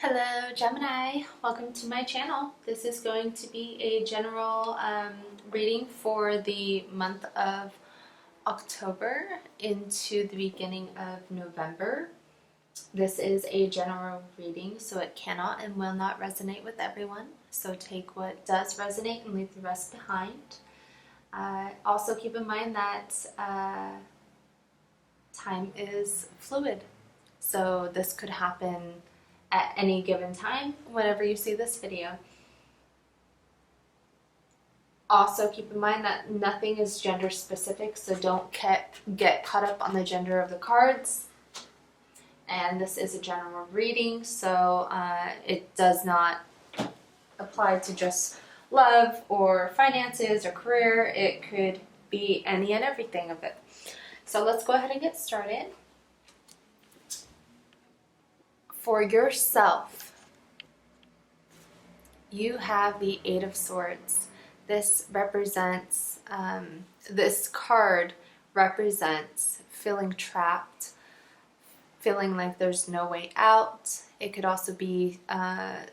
Hello Gemini, welcome to my channel. This is going to be a general reading for the month of October into the beginning of November. This is a general reading, so it cannot and will not resonate with everyone. So take what does resonate and leave the rest behind. Also keep in mind that time is fluid. So this could happen at any given time whenever you see this video. Also keep in mind that nothing is gender specific, so don't get caught up on the gender of the cards. And this is a general reading, so it does not apply to just love or finances or career. It could be any and everything of it. So let's go ahead and get started. For yourself, you have the Eight of Swords. This represents, this card represents feeling trapped, feeling like there's no way out. It could also be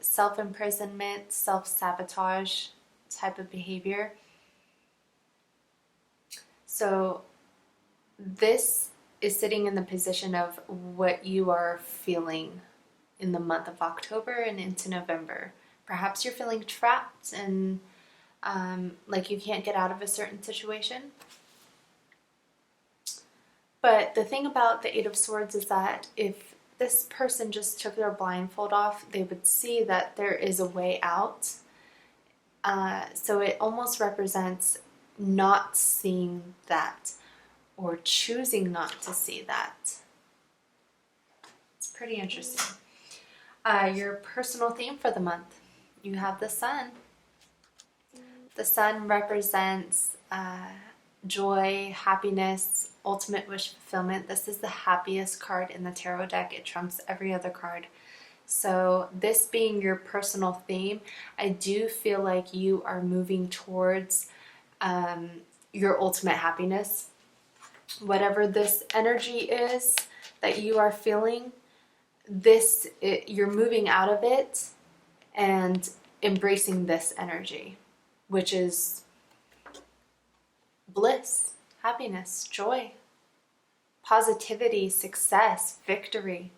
self-imprisonment, self-sabotage type of behavior. So this is sitting in the position of what you are feeling in the month of October and into November. Perhaps you're feeling trapped and like you can't get out of a certain situation. But the thing about the Eight of Swords is that if this person just took their blindfold off, they would see that there is a way out. So it almost represents not seeing that or choosing not to see that. It's pretty interesting. Your personal theme for the month, you have the Sun. The Sun represents joy, happiness, ultimate wish fulfillment. This is the happiest card in the tarot deck. It trumps every other card. So this being your personal theme, I do feel like you are moving towards your ultimate happiness. Whatever this energy is that you are feeling, you're moving out of it and embracing this energy, which is bliss, happiness, joy, positivity, success, victory.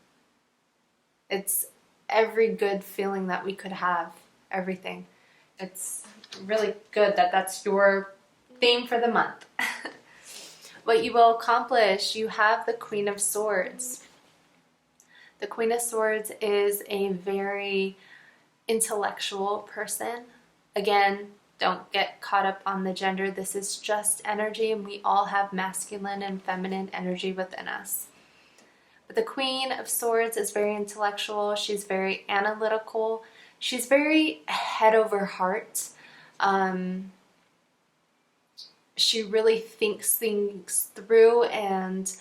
It's every good feeling that we could have, everything. It's really good that that's your theme for the month. What you will accomplish, you have the Queen of Swords. The Queen of Swords is a very intellectual person. Again, don't get caught up on the gender. This is just energy, and we all have masculine and feminine energy within us. But the Queen of Swords is very intellectual. She's very analytical. She's very head over heart. She really thinks things through and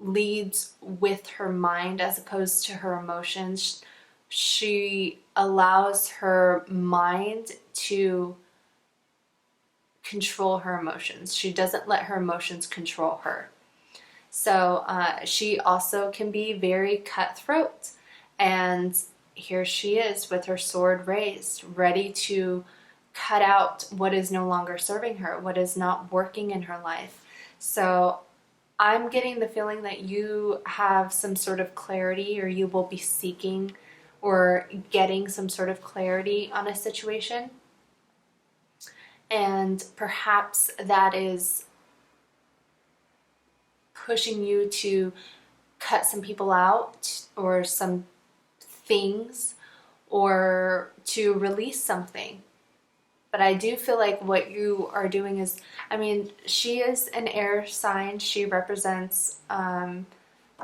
leads with her mind as opposed to her emotions. She allows her mind to control her emotions. She doesn't let her emotions control her. So she also can be very cutthroat. And here she is with her sword raised, ready to cut out what is no longer serving her, what is not working in her life. So I'm getting the feeling that you have some sort of clarity, or you will be seeking or getting some sort of clarity on a situation. And perhaps that is pushing you to cut some people out or some things, or to release something. But I do feel like what you are doing is, I mean, she is an air sign. She represents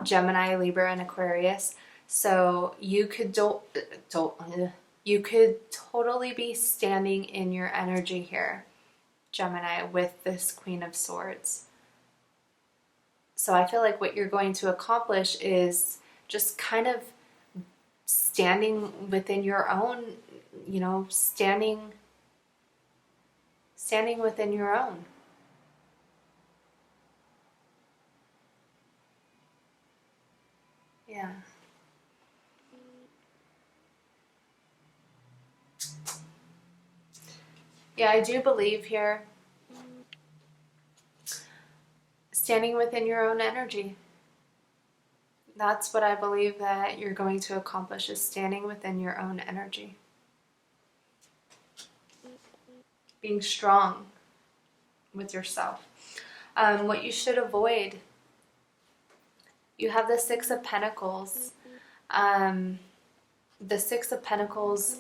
Gemini, Libra, and Aquarius. So you could you could totally be standing in your energy here, Gemini, with this Queen of Swords. So I feel like what you're going to accomplish is just kind of standing within your own, you know, standing within your own. Yeah. Yeah, I do believe here, standing within your own energy. That's what I believe that you're going to accomplish, is standing within your own energy. Being strong with yourself. What you should avoid, you have the Six of Pentacles. The Six of Pentacles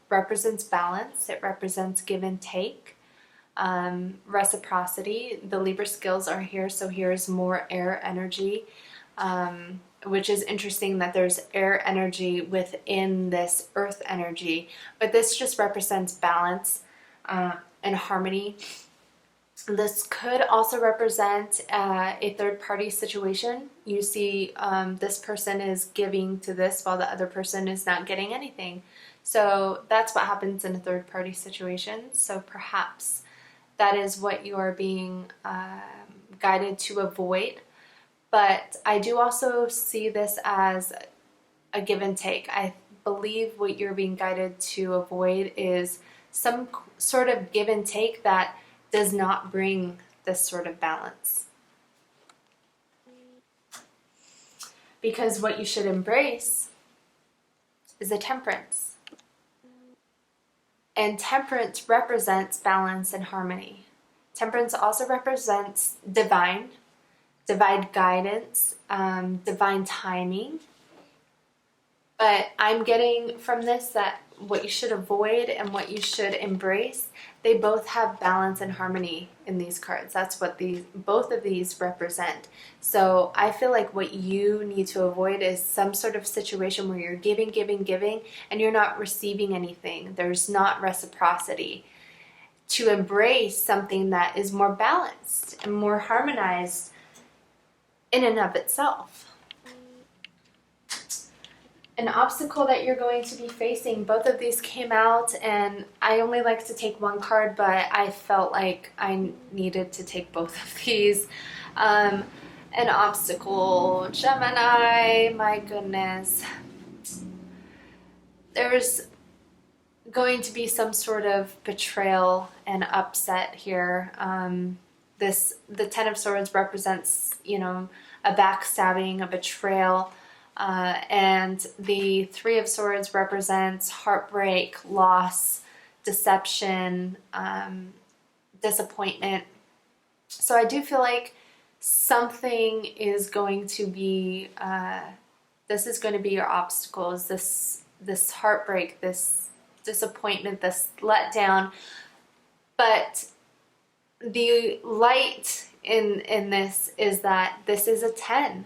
represents balance. It represents give and take, reciprocity. The Libra skills are here, so here's more air energy, which is interesting that there's air energy within this earth energy, but this just represents balance and harmony. This could also represent a third-party situation. You see this person is giving to this while the other person is not getting anything. So that's what happens in a third-party situation. So perhaps that is what you are being guided to avoid. But I do also see this as a give and take. I believe what you're being guided to avoid is some sort of give and take that does not bring this sort of balance. Because what you should embrace is a temperance. And temperance represents balance and harmony. Temperance also represents divine guidance, divine timing. But I'm getting from this that what you should avoid and what you should embrace, they both have balance and harmony in these cards. That's what both of these represent. So I feel like what you need to avoid is some sort of situation where you're giving, and you're not receiving anything. There's not reciprocity. To embrace something that is more balanced and more harmonized in and of itself. An obstacle that you're going to be facing, both of these came out, and I only like to take one card, but I felt like I needed to take both of these. An obstacle, Gemini, my goodness. There's going to be some sort of betrayal and upset here. The Ten of Swords represents, a backstabbing, a betrayal. And the Three of Swords represents heartbreak, loss, deception, disappointment. So I do feel like something is going to be, this is going to be your obstacles, this heartbreak, this disappointment, this letdown. But the light in this is that this is a 10.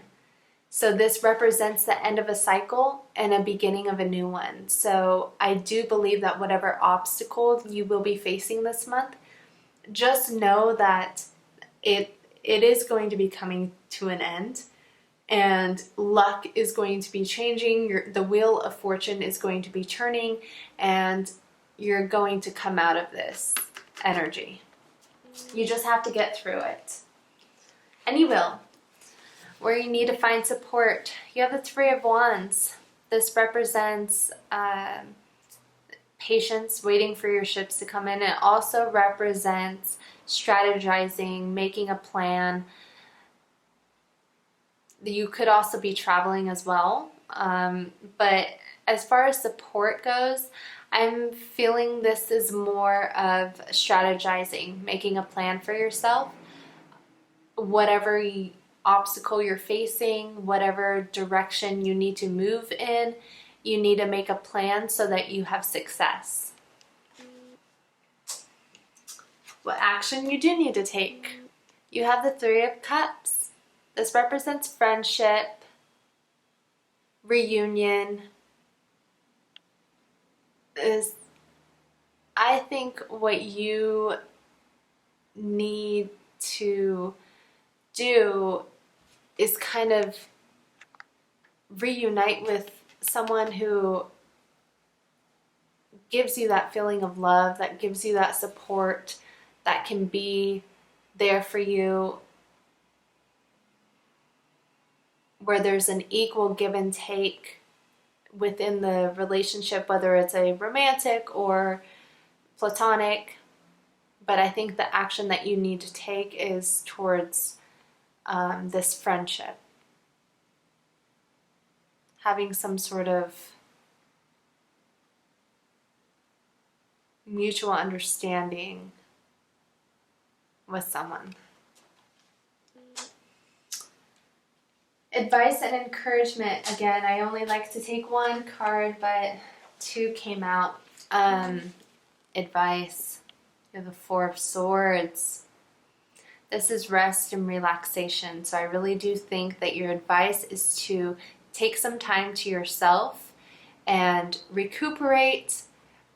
So this represents the end of a cycle and a beginning of a new one. So I do believe that whatever obstacle you will be facing this month, just know that it is going to be coming to an end, and luck is going to be changing. The wheel of fortune is going to be turning, and you're going to come out of this energy. You just have to get through it. And you will. Where you need to find support, you have the Three of Wands. This represents patience, waiting for your ships to come in. It also represents strategizing, making a plan. You could also be traveling as well. But as far as support goes, I'm feeling this is more of strategizing, making a plan for yourself. Whatever obstacle you're facing, whatever direction you need to move in, you need to make a plan so that you have success. What action you do need to take? You have the Three of Cups. This represents friendship, reunion. I think what you need to do is kind of reunite with someone who gives you that feeling of love, that gives you that support, that can be there for you, where there's an equal give and take within the relationship, whether it's a romantic or platonic. But I think the action that you need to take is towards this friendship. Having some sort of mutual understanding with someone. Advice and encouragement. Again, I only like to take one card, but two came out. Advice. You have the Four of Swords. This is rest and relaxation. So I really do think that your advice is to take some time to yourself and recuperate,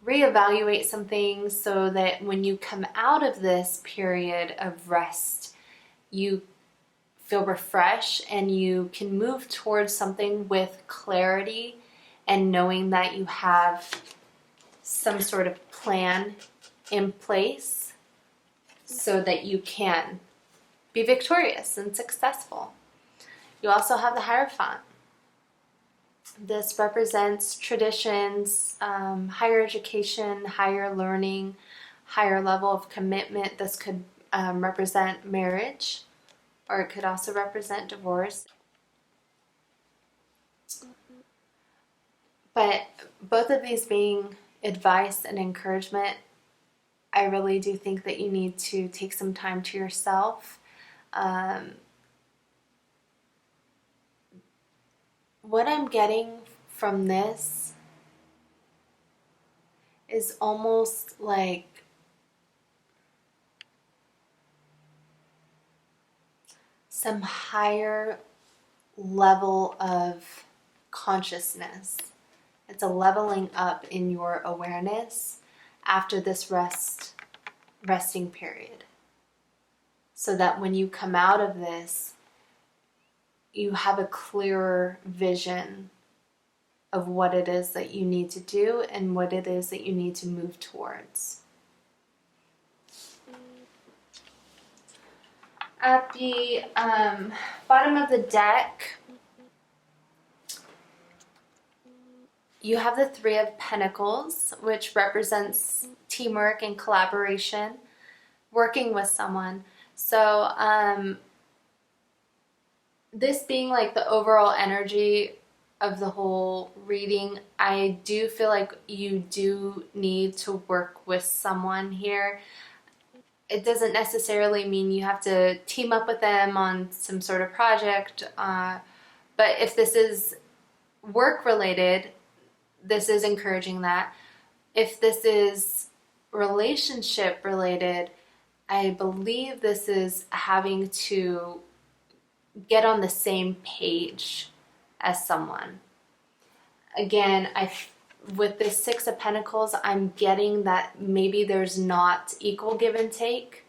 reevaluate some things so that when you come out of this period of rest, you feel refreshed and you can move towards something with clarity and knowing that you have some sort of plan in place so that you can be victorious and successful. You also have the Hierophant. This represents traditions, higher education, higher learning, higher level of commitment. This could represent marriage, or it could also represent divorce. But both of these being advice and encouragement, I really do think that you need to take some time to yourself. What I'm getting from this is almost like some higher level of consciousness. It's a leveling up in your awareness after this resting period. So that when you come out of this, you have a clearer vision of what it is that you need to do and what it is that you need to move towards. At the bottom of the deck, you have the Three of Pentacles, which represents teamwork and collaboration, working with someone. So this being like the overall energy of the whole reading, I do feel like you do need to work with someone here. It doesn't necessarily mean you have to team up with them on some sort of project, but if this is work related, this is encouraging that. If this is relationship related, I believe this is having to get on the same page as someone. Again, with this Six of Pentacles, I'm getting that maybe there's not equal give and take,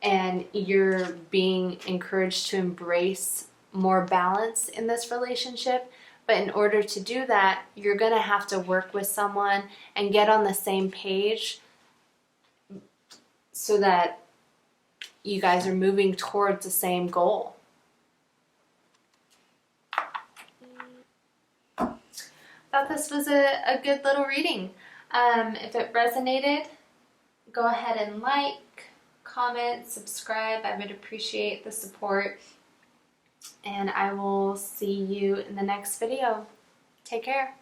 and you're being encouraged to embrace more balance in this relationship. But in order to do that, you're going to have to work with someone and get on the same page so that you guys are moving towards the same goal. Thought this was a good little reading. If it resonated, go ahead and like, comment, subscribe. I would appreciate the support. And I will see you in the next video. Take care.